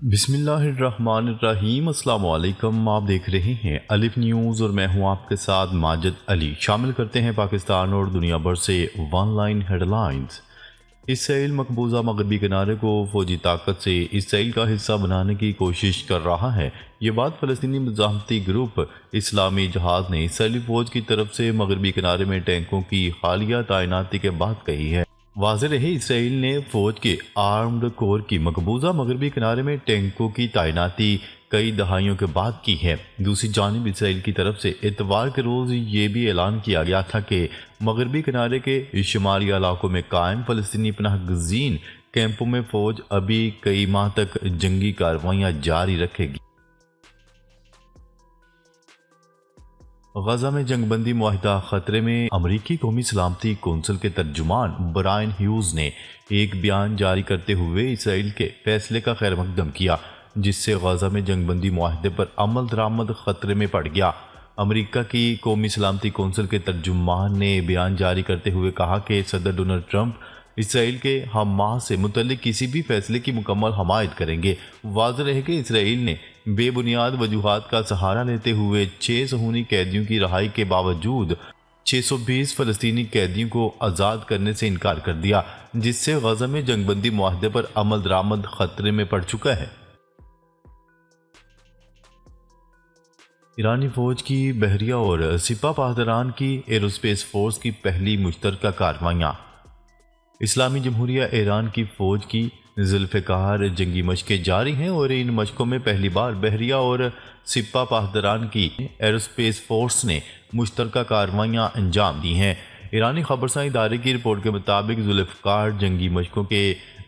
बिस्मिल्लाहिर्रहमानिर्रहीम। अस्सलाम वालेकुम। आप देख रहे हैं अलिफ न्यूज़ और मैं हूं आपके साथ माजिद अली। शामिल करते हैं पाकिस्तान और दुनिया भर से वन लाइन हेडलाइंस। इसराइल मकबूजा मगरबी किनारे को फौजी ताकत से इसराइल का हिस्सा बनाने की कोशिश कर रहा है। ये बात फ़लस्तीनी मज़ाहमती ग्रुप इस्लामी जहाज़ ने इसराइली फ़ौज की तरफ से मगरबी किनारे में टैंकों की हालिया तैनाती के बाद कही है। वाज़ेह रहे, इसराइल ने फ़ौज के आर्म्ड कोर की मकबूजा मगरबी किनारे में टैंकों की तैनाती कई दहाइयों के बाद की है। दूसरी जानिब इसराइल की तरफ से इतवार के रोज़ ये भी ऐलान किया गया था कि मगरबी किनारे के शुमाली इलाकों में कायम फ़लस्तीनी पनाह गज़ीन कैंपों में फ़ौज अभी कई माह तक जंगी कार्रवाइयाँ जारी रखेगी। गजा में जंगबंदी मुआहिदा खतरे में। अमरीकी कौमी सलामती कौंसिल के तर्जुमान ब्रायन ह्यूज ने एक बयान जारी करते हुए इसराइल के फैसले का खैर मकदम किया, जिससे गजा में जंगबंदी मुआहिदे पर अमल दरामद खतरे में पड़ गया। अमरीका की कौमी सलामती कौंसिल के तर्जुमान ने बयान जारी करते हुए कहा कि सदर डोनाल्ड ट्रंप इसराइल के हमास से मुतल्लिक किसी भी फैसले की मुकम्मल हमायत करेंगे। वाज़ेह रहे कि इसराइल ने बेबुनियाद वजूहात का सहारा लेते हुए 6 सहूनी कैदियों की रहाई के बावजूद 620 फ़लस्तीनी कैदियों को आज़ाद करने से इनकार कर दिया, जिससे गजा में जंगबंदी मुआहदे पर अमल दरामद खतरे में पड़ चुका है। ईरानी फ़ौज की बहरिया और सिपा पासदारान की एरोस्पेस फोर्स की पहली मुश्तरका कार्रवाइयाँ। इस्लामी जमहूरिया ईरान की फ़ौज की ज़ुल्फ़िकार जंगी मशक़ें जारी हैं और इन मशक़ों में पहली बार बहरिया और सिपा पासदारान की एरोस्पेस फोर्स ने मुश्तरका कार्रवाइयाँ अंजाम दी हैं। ईरानी खबरसां इदारे की रिपोर्ट के मुताबिक ज़ुल्फ़िकार जंगी मशक़ों के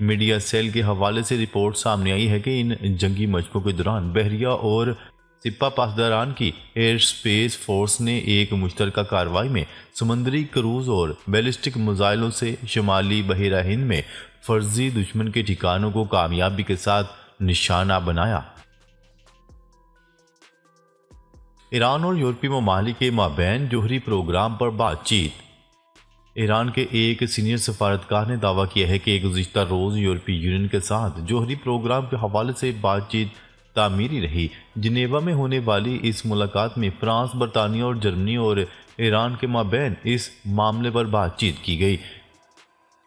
मीडिया सेल के हवाले से रिपोर्ट सामने आई है कि इन जंगी मशक़ों के दौरान बहरिया और सिपा पासदारान की एयर स्पेस फोर्स ने एक मुश्तरका कार्रवाई में समुद्री क्रूज और बैलिस्टिक मिसाइलों से शुमाली बहरा हिंद में फर्जी दुश्मन के ठिकानों को कामयाबी के साथ निशाना बनाया। ईरान और यूरोपीय ममालिक के माबैन जोहरी प्रोग्राम पर बातचीत। ईरान के एक सीनियर सफारतकार ने दावा किया है कि गुज़िश्ता रोज़ यूरोपीय यूनियन के साथ जोहरी प्रोग्राम के हवाले से बातचीत तामीरी रही। जिनेवा में होने वाली इस मुलाकात में फ्रांस, बरतानिया और जर्मनी और ईरान के माबैन इस मामले पर बातचीत की गई।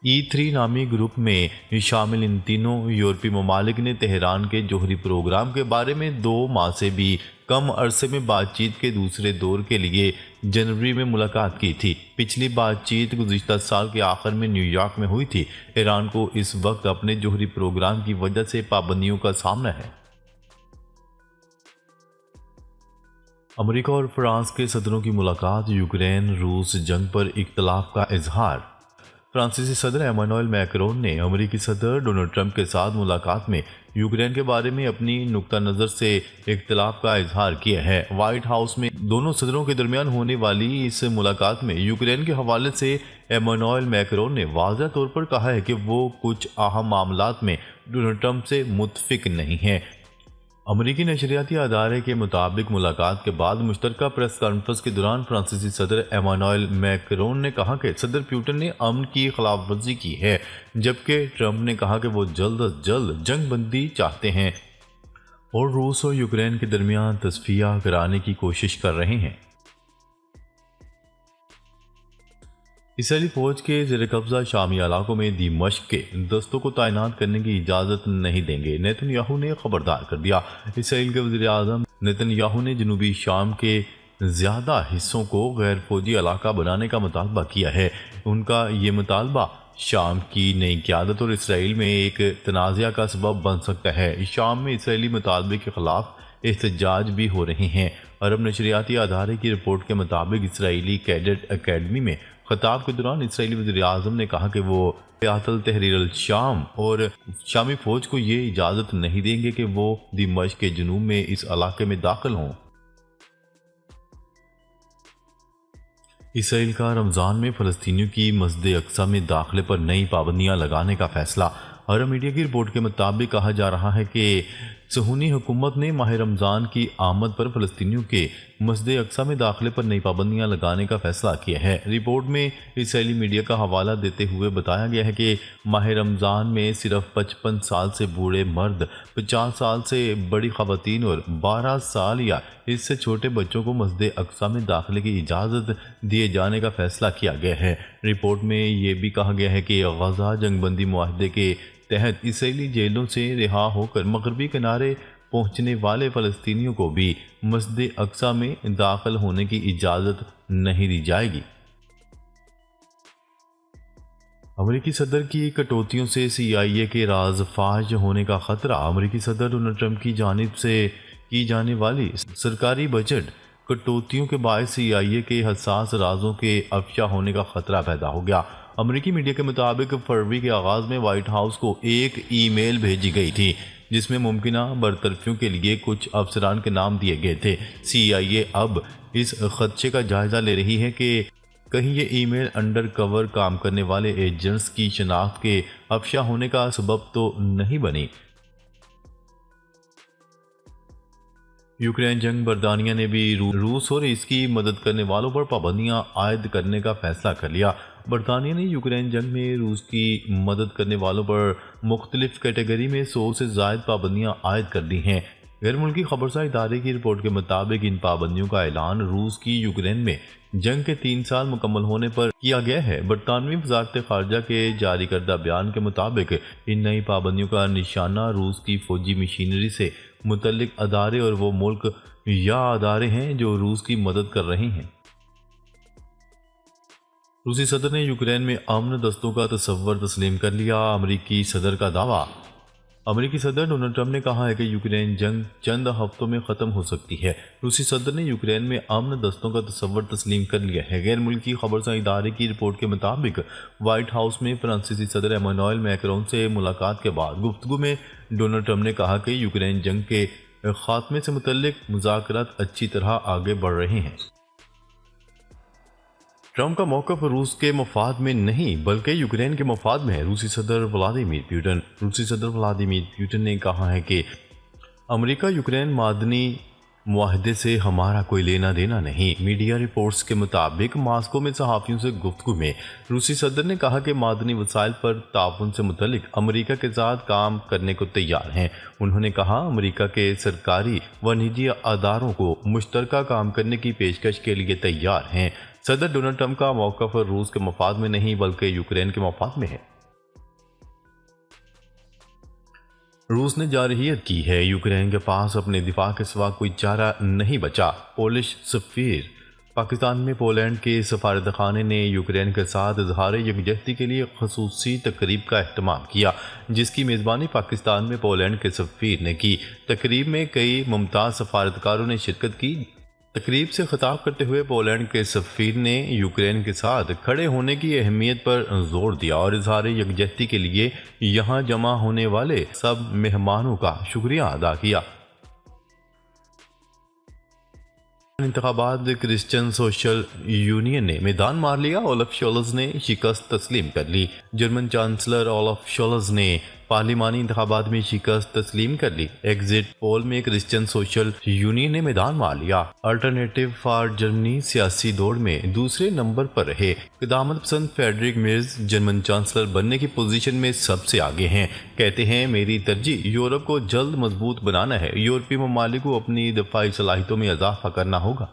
E3 नामी ग्रुप में शामिल इन तीनों यूरोपीय ममालिक ने तेहरान के जोहरी प्रोग्राम के बारे में 2 माह से भी कम अरसे में बातचीत के दूसरे दौर के लिए जनवरी में मुलाकात की थी। पिछली बातचीत गुज़िश्ता साल के आखिर में न्यूयॉर्क में हुई थी। ईरान को इस वक्त अपने जोहरी प्रोग्राम की वजह से पाबंदियों का सामना है। अमेरिका और फ्रांस के सदरों की मुलाकात। यूक्रेन रूस जंग पर इख्तलाफ का इजहार। फ्रांसीसी सदर एमानुएल मैक्रोन ने अमेरिकी सदर डोनाल्ड ट्रंप के साथ मुलाकात में यूक्रेन के बारे में अपनी नुक्ता नज़र से इख्तलाफ का इजहार किया है। व्हाइट हाउस में दोनों सदरों के दरमियान होने वाली इस मुलाकात में यूक्रेन के हवाले से एमानुएल मैक्रोन ने वाज़ेह तौर पर कहा है कि वो कुछ अहम मामलात में डोनाल्ड ट्रंप से मुत्फिक नहीं है। अमरीकी नशरियाती अदारे के मुताबिक मुलाकात के बाद मुश्तरका प्रेस कॉन्फ्रेंस के दौरान फ्रांसीसी सदर एमानुएल मैक्रोन ने कहा कि सदर पुतिन ने अमन की खिलाफ वर्जी की है, जबकि ट्रंप ने कहा कि वो जल्द अज जल्द जंग बंदी चाहते हैं और रूस और यूक्रेन के दरमियान तस्फिया कराने की कोशिश कर रहे हैं। इसराइली फ़ौज के ज़ेर कब्ज़ा शामी इलाकों में दिमश्क के दस्तों को तैनात करने की इजाज़त नहीं देंगे, नेतन्याहू ने खबरदार कर दिया। इसराइल के वज़ीर आज़म नेतन्याहू ने जनूबी शाम के ज़्यादा हिस्सों को गैर फौजी इलाका बनाने का मुतालबा किया है। उनका ये मुतालबा शाम की नई क़यादत और इसराइल में एक तनाज़ा का सबब बन सकता है। शाम में इसराइली मुतालबे के ख़िलाफ़ एहतजाज भी हो रहे हैं। अरब नशरियाती अदारे की रिपोर्ट के मुताबिक इसराइली कैडेट अकेडमी में खिताब के दौरान इसराइली वज़ीर आज़म ने कहा कि वो क़यातल तहरीर अल शाम और शामी फ़ौज को ये इजाज़त नहीं देंगे कि वो दिमश्क के जनूब में इस इलाके में दाखिल हों। इसराइल का रमज़ान में फ़लस्तीनियों की मस्जिद अक्सा में दाखिले पर नई पाबंदियाँ लगाने का फैसला। अरब मीडिया की रिपोर्ट के मुताबिक कहा जा रहा है कि सहूनी हुकूमत ने माह रमज़ान की आमद पर फ़लस्तीनियों के मस्जिद अक्सा में दाखिले पर नई पाबंदियां लगाने का फैसला किया है। रिपोर्ट में इसराइली मीडिया का हवाला देते हुए बताया गया है कि माह रमज़ान में सिर्फ 55 साल से बूढ़े मर्द, 50 साल से बड़ी ख़वातीन और 12 साल या इससे छोटे बच्चों को मस्जिद अक्सा में दाखिले की इजाज़त दिए जाने का फैसला किया गया है। रिपोर्ट में ये भी कहा गया है कि गजा जंगबंदी मुआहदे के तहत इसराइली जेलों से रिहा होकर मगरबी किनारे पहुंचने वाले फ़लस्तीनियों को भी मस्जिद अक्सा में दाखिल होने की इजाज़त नहीं दी जाएगी। अमेरिकी सदर की कटौतियों से CIA के राज फाश होने का खतरा। अमेरिकी सदर डोनाल्ड ट्रंप की जानिब से की जाने वाली सरकारी बजट कटौतियों के बायस CIA के हसास राजों के अफशा होने का खतरा पैदा हो गया। अमेरिकी मीडिया के मुताबिक फरवरी के आगाज में व्हाइट हाउस को एक ईमेल भेजी गई थी जिसमें मुमकिना बरतरफियों के लिए कुछ अफसरान के नाम दिए गए थे। CIA अब इस खदशे का जायजा ले रही है कि कहीं ये ईमेल अंडर कवर काम करने वाले एजेंट्स की शनाख्त के अफशा होने का सबब तो नहीं बनी। यूक्रेन जंग बरतानिया ने भी रूस और इसकी मदद करने वालों पर पाबंदियां आयद करने का फैसला कर लिया। बरतानिया ने यूक्रेन जंग में रूस की मदद करने वालों पर मुख्तलिफ कैटेगरी में 100 से ज़ायद पाबंदियां आयद कर दी हैं। गैर मुल्की खबरसार इदारे की रिपोर्ट के मुताबिक इन पाबंदियों का ऐलान रूस की यूक्रेन में जंग के 3 साल मुकम्मल होने पर किया गया है। बरतानवी वजारत खारजा के जारी करदा बयान के मुताबिक इन नई पाबंदियों का निशाना रूस की फौजी मशीनरी से मुतल्लिक अदारे और वो मुल्क या अदारे हैं जो रूस की मदद कर रहे हैं। रूसी सदर ने यूक्रेन में अमन दस्तों का तस्वर तस्लीम कर लिया। अमेरिकी सदर का दावा। अमेरिकी सदर डोनाल्ड ट्रंप ने कहा है कि यूक्रेन जंग चंद हफ्तों में ख़त्म हो सकती है। रूसी सदर ने यूक्रेन में अमन दस्तों का तस्वर तस्लीम कर लिया है। गैर मुल्की खबरसार इदारे की रिपोर्ट के मुताबिक व्हाइट हाउस में फ्रांसीसी सदर एमानुएल मैक्रोन से मुलाकात के बाद गुफ्तगू में डोनाल्ड ट्रंप ने कहा कि यूक्रेन जंग के खात्मे से मुतल्लिक मुज़ाकरात अच्छी तरह आगे बढ़ रहे हैं। ट्रंप का मौक़िफ़ रूस के मफाद में नहीं बल्कि यूक्रेन के मफाद में है। रूसी सदर व्लादिमीर पुतिन ने कहा है कि अमेरिका यूक्रेन मादनी मुआहदे से हमारा कोई लेना देना नहीं। मीडिया रिपोर्ट्स के मुताबिक मास्को में सहाफ़ियों से गुफ्तगू में रूसी सदर ने कहा कि मादनी वसाइल पर ताउन से मुतल्लिक अमेरिका के साथ काम करने को तैयार हैं। उन्होंने कहा अमेरिका के सरकारी व निजी अदारों को मुश्तरका काम करने की पेशकश के लिए तैयार हैं। सदर डोनाल्ड ट्रंप का मौक़िफ़ रूस के मफाद में नहीं बल्कि यूक्रेन के मफाद में है। रूस ने जारहियत की है यूक्रेन के पास अपने दिफा के सिवा कोई चारा नहीं बचा। पोलिश सफ़ीर। पाकिस्तान में पोलैंड के सफारतखाने ने यूक्रेन के साथ इजहार यकजहती के लिए खसूसी तकरीब का अहतमाम किया जिसकी मेज़बानी पाकिस्तान में पोलैंड के सफ़ीर ने की। तकरीब में कई मुमताज़ सफारतकारों ने शिरकत की। तकरीब से खिताब करते हुए पोलैंड के सफ़ीर ने यूक्रेन के साथ खड़े होने की अहमियत पर जोर दिया और इजहार यकजहती के लिए यहाँ जमा होने वाले सब मेहमानों का शुक्रिया अदा किया। इंतखाबात क्रिश्चियन सोशल यूनियन ने मैदान मार लिया। ओलफ शोल्ज़ ने शिकस्त तस्लीम कर ली। जर्मन चांसलर ओलफ शोल्ज़ ने पार्लिमानी इंतखाबात में शिकस्त तस्लीम कर ली। एग्जिट पोल में क्रिश्चियन सोशल यूनियन ने मैदान मार लिया। अल्टरनेटिव फॉर जर्मनी सियासी दौड़ में दूसरे नंबर पर रहे। क़दामत पसंद फ्रेडरिक मेर्ज जर्मन चांसलर बनने की पोजीशन में सबसे आगे हैं। कहते हैं मेरी तरजीह यूरोप को जल्द मजबूत बनाना है। यूरोपीय ममालिक को अपनी दफाई सलाहियतों में इजाफा करना होगा।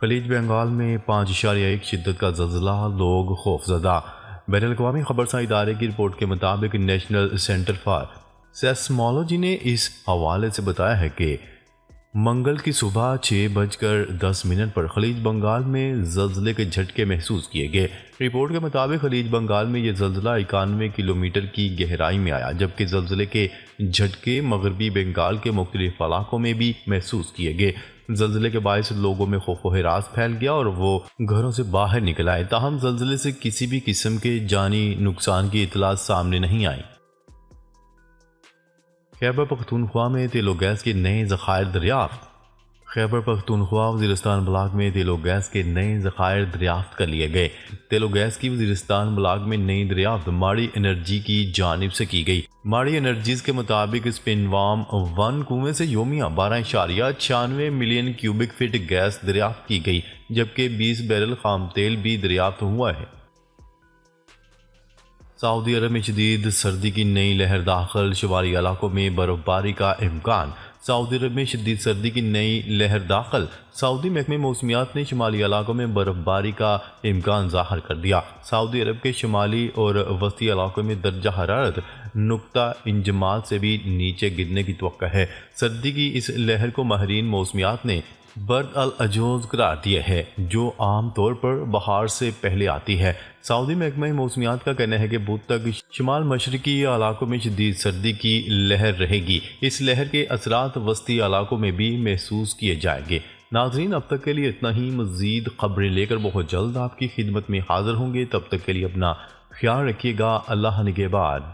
खलीज बंगाल में 5.1 शिद्दत का ज़लज़ला, लोग खौफजदा। बैनुल-अक़वामी खबरसार इदारे की रिपोर्ट के मुताबिक नेशनल सेंटर फॉर सेस्मोलॉजी ने इस हवाले से बताया है कि मंगल की सुबह 6:10 पर खलीज बंगाल में ज़लज़ले के झटके महसूस किए गए। रिपोर्ट के मुताबिक खलीज बंगाल में यह ज़लज़ला 91 किलोमीटर की गहराई में आया जबकि ज़लज़ले के झटके मगरबी बंगाल के मुख्तलिफ इलाकों में भी महसूस किए गए। ज़लज़ले के बायस लोगों में खौफ व हिरास फैल गया और वो घरों से बाहर निकल आए। ताहम ज़लज़ले से किसी भी किस्म के जानी नुकसान की इतलात सामने नहीं आई। खैबर पख्तूनख्वा में तेल और गैस के नए ज़खायर दरियाफ्त। खैबर पख्तूनख्वा वज़ीरिस्तान ब्लॉक में तेल और गैस के नए ज़खायर दरियाफ्त कर लिए गए। तेल और गैस की वज़ीरिस्तान ब्लॉक में नई दरियाफ्त माड़ी एनर्जी की जानिब से की गई। माड़ी एनर्जीज के मुताबिक स्पिनवाम 1 कुएं से योमिया 12.96 मिलियन क्यूबिक फीट गैस दरियाफ्त की गई, जबकि 20 बैरल खाम तेल भी दरियाफ्त हुआ है। सऊदी अरब में शदीद सर्दी की नई लहर दाखिल, शुमाली इलाकों में बर्फबारी का इम्कान। सऊदी अरब में शदीद सर्दी की नई लहर दाखिल, सऊदी महकमे मौसमियात ने शुमाली इलाकों में बर्फबारी का इम्कान ज़ाहिर कर दिया। सऊदी अरब के शुमाली और वस्ती इलाकों में दर्जा हरारत नुक्ता इंजमात से भी नीचे गिरने की तवक्का है। सर्दी की इस लहर को माहिरीन मौसमियात ने बर्द अल अजोज करार दिया है, जो आम तौर पर बहार से पहले आती है। सऊदी महकमा मौसमियात का कहना है कि बुध तक शुमाल मशरकी इलाकों में शदीद सर्दी की लहर रहेगी। इस लहर के असरात वस्ती इलाकों में भी महसूस किए जाएंगे। नाजरीन, अब तक के लिए इतना ही। मज़ीद खबरें लेकर बहुत जल्द आपकी खिदमत में हाजिर होंगे। तब तक के लिए अपना ख्याल रखिएगा। अल्लाह निगहबान।